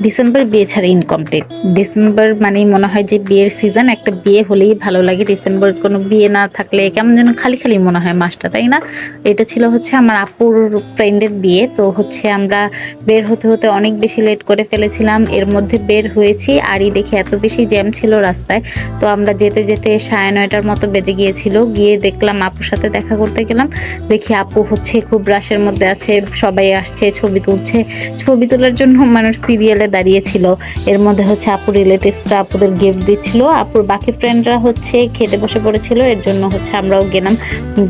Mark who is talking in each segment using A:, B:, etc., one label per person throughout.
A: December বিয়ে ছাড়া incomplete. December মানেই মনে হয় যে বিয়ের সিজন, একটা বিয়ে হলেই ভালো লাগে। ডিসেম্বর কোনো বিয়ে না থাকলে কেমন যেন খালি খালি মনে হয় মাসটা, তাই না? এটা ছিল হচ্ছে আমার আপুর ফ্রেন্ডের বিয়ে। তো হচ্ছে আমরা বের হতে হতে অনেক বেশি লেট করে ফেলেছিলাম। এর মধ্যে বের হয়েছি আরই দেখে এত বেশি জ্যাম ছিল রাস্তায়। তো আমরা যেতে যেতে 9:30টার মতো বেজে গিয়েছিল। গিয়ে দেখলাম আপুর সাথে দেখা করতে গেলাম, দেখি আপু হচ্ছে খুব রাশের মধ্যে আছে, সবাই আসছে ছবি তুলছে। ছবি তোলার জন্য মানুষ সিরিয়ালে দাঁড়িয়েছিল। এর মধ্যে হচ্ছে আপুর রিলেটিভসরা আপুদের গিফট দিচ্ছিল, আপুর বাকি ফ্রেন্ডরা হচ্ছে খেতে বসে পড়েছিল। এর জন্য হচ্ছে আমরাও গেলাম,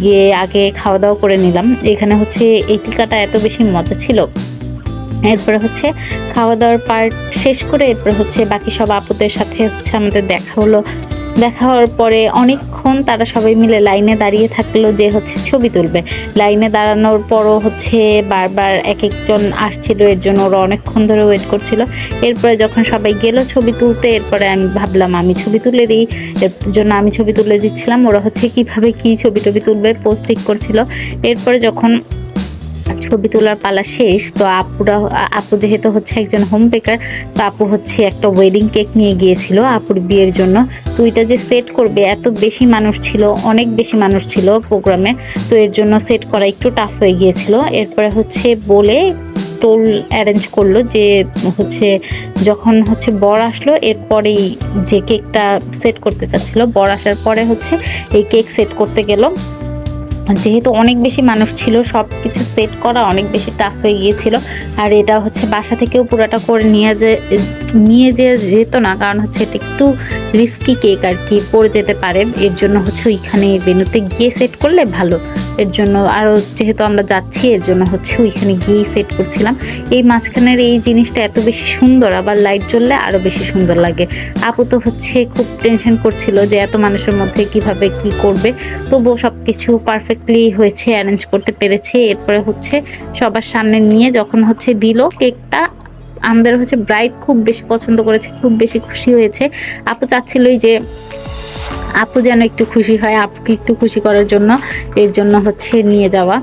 A: গিয়ে আগে খাওয়া দাওয়া করে নিলাম। এখানে হচ্ছে এই টিকাটা এত বেশি মজা ছিল। এরপরে হচ্ছে খাওয়া দাওয়ার পার্ট শেষ করে এরপরে হচ্ছে বাকি সব আপুদের সাথে হচ্ছে আমাদের দেখা হলো। দেখা হওয়ার পরে অনেকক্ষণ তারা সবাই মিলে লাইনে দাঁড়িয়ে থাকলো যে হচ্ছে ছবি তুলবে। লাইনে দাঁড়ানোর পরও হচ্ছে বারবার এক একজন আসছিল, এর জন্য ওরা অনেকক্ষণ ধরে ওয়েট করছিল। এরপরে যখন সবাই গেল ছবি তুলতে, এরপরে আমি ভাবলাম আমি ছবি তুলে দিই। এর জন্য আমি ছবি তুলে দিচ্ছিলাম, ওরা হচ্ছে কিভাবে কি ছবি টবি তুলবে পোস্ট ঠিক করছিল। এরপরে যখন ছবি তোলার পালা শেষ, তো আপু যেহেতু হচ্ছে একজন হোম বেকার, তো আপু হচ্ছে একটা ওয়েডিং কেক নিয়ে গিয়েছিল আপুর বিয়ের জন্য। তো এটা যে সেট করবে, এত বেশি মানুষ ছিল, অনেক বেশি মানুষ ছিল প্রোগ্রামে। তো এর জন্য সেট করা একটু টাফ হয়ে গিয়েছিল। এরপরে হচ্ছে বলে টোল অ্যারেঞ্জ করলো যে হচ্ছে যখন হচ্ছে বর আসলো এরপরেই যে কেকটা সেট করতে চাচ্ছিল, বর আসার পরে হচ্ছে এই কেক সেট করতে গেল। যেহেতু অনেক বেশি মানুষ ছিল, সব কিছু সেট করা অনেক বেশি টাফ হয়ে গিয়েছিল। আর এটা হচ্ছে বাসা থেকেও পুরাটা করে নিয়ে যেত না, কারণ হচ্ছে এটা একটু রিস্কি কেক আর কি, পড়ে যেতে পারে। এর জন্য হচ্ছে ওইখানে ভেন্যুতে গিয়ে সেট করলে ভালো। এর জন্য আরও যেহেতু আমরা যাচ্ছি, এর জন্য হচ্ছে ওইখানে গিয়েই সেট করছিলাম। এই মাঝখানের এই জিনিসটা এত বেশি সুন্দর, আবার লাইট জ্বললে আরও বেশি সুন্দর লাগে। আপু তো হচ্ছে খুব টেনশন করছিল যে এত মানুষের মধ্যে কিভাবে কি করবে। তবুও সব কিছু পারফেক্টলি হয়েছে, অ্যারেঞ্জ করতে পেরেছে। এরপরে হচ্ছে সবার সামনে নিয়ে যখন হচ্ছে দিল কেকটা, আমাদের হচ্ছে ব্রাইড খুব বেশি পছন্দ করেছে, খুব বেশি খুশি হয়েছে। আপু চাচ্ছিলই যে আপু যেন একটু খুশি হয়, আপুকে একটু খুশি করার জন্য এর জন্য হচ্ছে নিয়ে যাওয়া।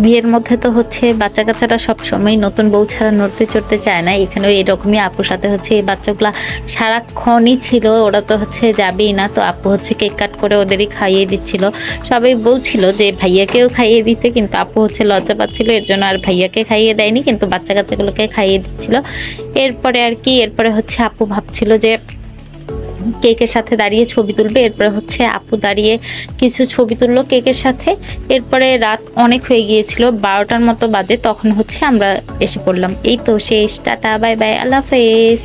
A: বিয়ের মধ্যে তো হচ্ছে বাচ্চা কাচ্চারা সবসময় নতুন বউ ছাড়া নড়তে চড়তে চায় না। এখানেও এরকমই আপুর সাথে হচ্ছে এই বাচ্চাগুলা সারাক্ষণই ছিল, ওরা তো হচ্ছে যাবেই না। তো আপু হচ্ছে কেক কাট করে ওদেরই খাইয়ে দিচ্ছিল। সবাই বলছিল যে ভাইয়াকেও খাইয়ে দিতে, কিন্তু আপু হচ্ছে লজ্জা পাচ্ছিল, এর জন্য আর ভাইয়াকে খাইয়ে দেয়নি, কিন্তু বাচ্চা কাচ্চাগুলোকে খাইয়ে দিচ্ছিল। এরপরে আর কি, এরপরে হচ্ছে আপু ভাবছিল যে কেকের সাথে দাঁড়িয়ে ছবি তুলবে। এরপরে হচ্ছে আপু দাঁড়িয়ে কিছু ছবি তুললো কেকের সাথে। এরপরে রাত অনেক হয়ে গিয়েছিল, 12টার মতো বাজে, তখন হচ্ছে আমরা এসে পড়লাম। এই তো শেষ, টাটা বাই বাই, আল্লাহ হাফেজ।